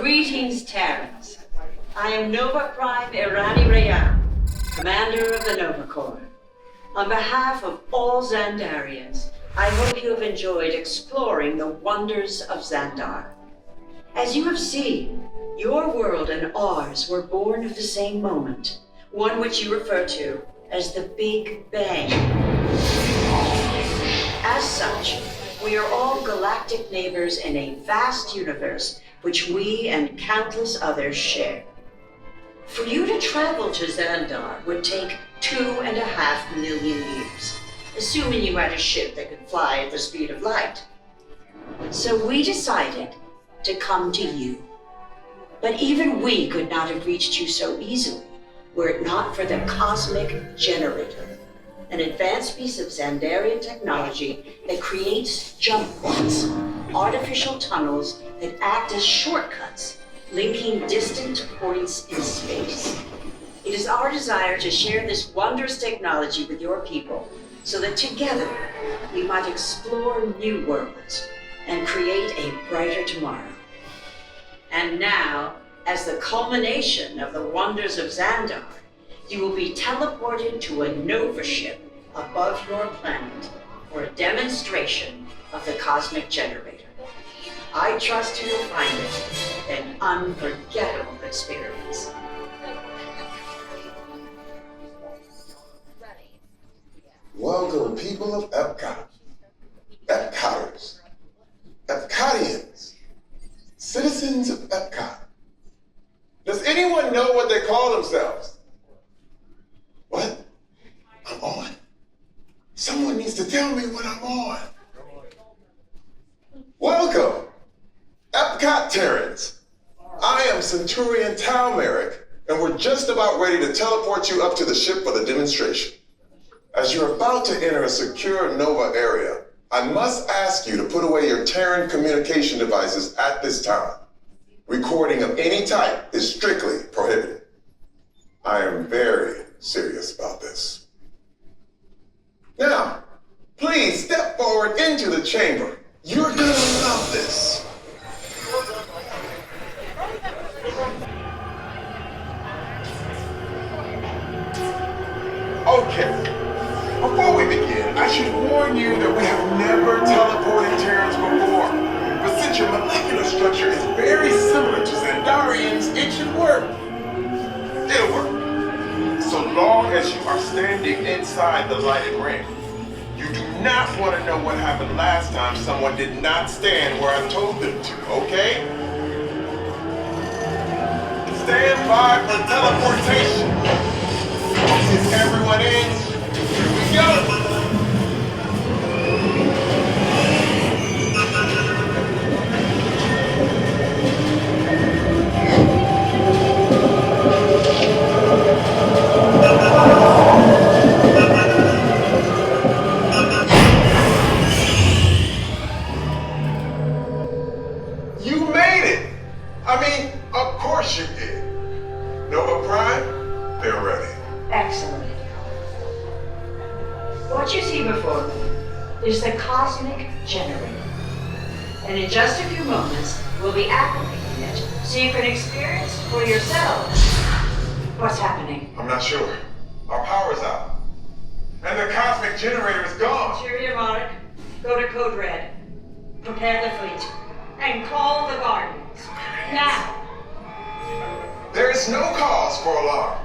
Greetings, Terrans. I am Nova Prime Irani Rayan, commander of the Nova Corps. On behalf of all Xandarians, I hope you have enjoyed exploring the wonders of Xandar. As you have seen, your world and ours were born of the same moment, one which you refer to as the Big Bang. As such, we are all galactic neighbors in a vast universe which we and countless others share. For you to travel to Xandar would take 2.5 million years, assuming you had a ship that could fly at the speed of light. So we decided to come to you. But even we could not have reached you so easily were it not for the Cosmic Generator, an advanced piece of Xandarian technology that creates jump points, artificial tunnels that act as shortcuts, linking distant points in space. It is our desire to share this wondrous technology with your people so that together we might explore new worlds and create a brighter tomorrow. And now, as the culmination of the wonders of Xandar, you will be teleported to a Nova ship above your planet for a demonstration of the Cosmic Generator. I trust you will find it an unforgettable experience. Welcome, people of Epcot, Epcoters, Epcotians, citizens of Epcot. Does anyone know what they call themselves? What? I'm on? Someone needs to tell me what I'm on. Welcome, Epcot Terrans. I am Centurion Tal Merrick, and we're just about ready to teleport you up to the ship for the demonstration. As you're about to enter a secure Nova area, I must ask you to put away your Terran communication devices at this time. Recording of any type is strictly prohibited. I am very serious about this. Now, please step forward into the chamber. You're gonna love this. Okay. Before we begin, I should warn you that we have never teleported Terrans before. But since your molecular structure is very similar to Xandarians, it should work. It'll work. So long as you are standing inside the lighted ring. You do not want to know what happened last time someone did not stand where I told them to, okay? Stand by for teleportation. Is everyone in? Here we go. You made it! I mean, of course you did. Nova Prime, they're ready. Excellent. What you see before me is the Cosmic Generator. And in just a few moments, we'll be activating it so you can experience for yourselves what's happening. I'm not sure. Our power's out. And the Cosmic Generator is gone. Cheerio, Monarch. Go to Code Red. Prepare the fleet. And call the Guardians. Now. There is no cause for alarm.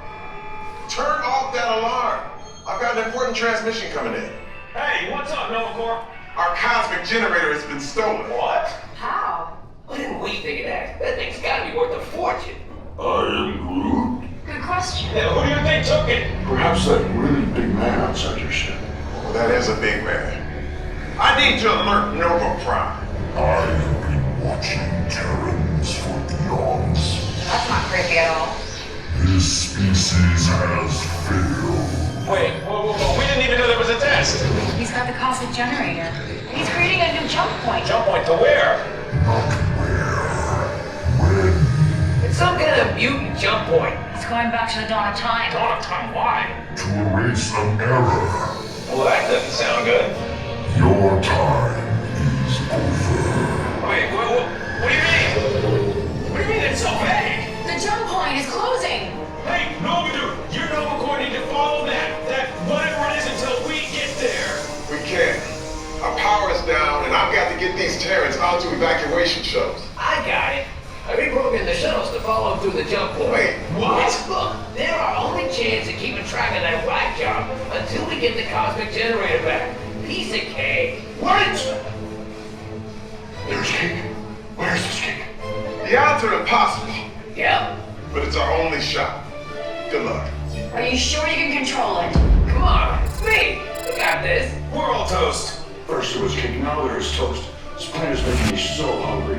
Turn off that alarm. I've got an important transmission coming in. Hey, what's up, Nova Corps? Our Cosmic Generator has been stolen. What? How? What didn't we think of that? That thing's gotta be worth a fortune. I am Groot. Good question. Yeah, who do you think took it? Perhaps that really big man outside your ship. Well, that is a big man. I need to alert Nova Prime. I've been watching Terrans for eons. That's not creepy at all. This species has failed. Wait, we didn't even know there was a test. He's got the Cosmic Generator. He's creating a new jump point. Jump point to where? Not where. When. It's some kind of mutant jump point. He's going back to the dawn of time. Dawn of time, why? To erase an error. Well, that doesn't sound good. Your time is over. Wait, what do you mean? What do you mean it's out to evacuation shuttles. I got it. I reprogrammed the shuttles to follow through the jump point. Wait, what? Look, they're our only chance of keeping track of that whack job until we get the cosmic generator back. Piece of cake. Wait! There's cake. Where's this cake? The odds are impossible, Yep. but it's our only shot. Good luck. Are you sure you can control it? Come on, it's me. We got this. We're all toast. First there was cake, now there is toast. This plan is making me so hungry.